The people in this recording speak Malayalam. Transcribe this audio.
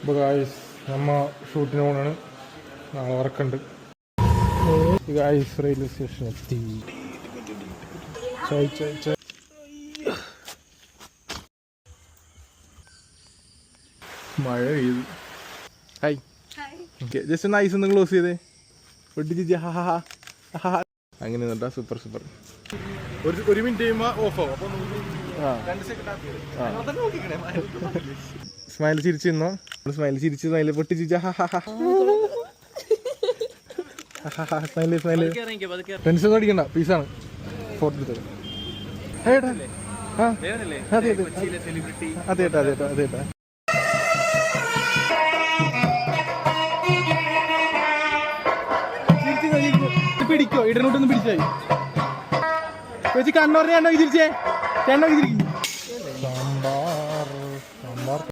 അപ്പോൾ ഗായ്സ് നമ്മ ഷൂട്ടിന് പോകണാണ്, നാളെ വർക്കുണ്ട്. ഗായ്സ് റെയിൽവേ സ്റ്റേഷൻ എത്തി. മഴ പെയ്തു. ഹായ്, ഓക്കെ ജസ്റ്റ് ഒന്ന് ഐസ് ഒന്ന് ക്ലോസ് ചെയ്തേ. ഒട്ടിച്ച് അങ്ങനെ നിന്നിട്ടാ. Super super. ഒരു മിനിറ്റ് കഴിയുമ്പോൾ ഓഫ് ആവും. അപ്പോൾ സ്മൈൽ ചിരിച്ചു നിന്നോ. സ്മൈൽ ചിരിച്ച് സ്മൈൽ പൊട്ടിച്ച് സ്മൈല് സ്മൈല്. ടെൻഷൻ അടിക്കണ്ട, പീസാണ്. ഫോട്ടോ എടുത്തത്. അതെ അതെ അതെ അതെ അതെ അതെ. പിടിക്കോ ഇടനോട്ടൊന്ന് പിടിച്ചായി ചേച്ചി. കണ്ണൂർ രണ്ടോ തിരിച്ചേ, രണ്ടോ തിരിക്കും.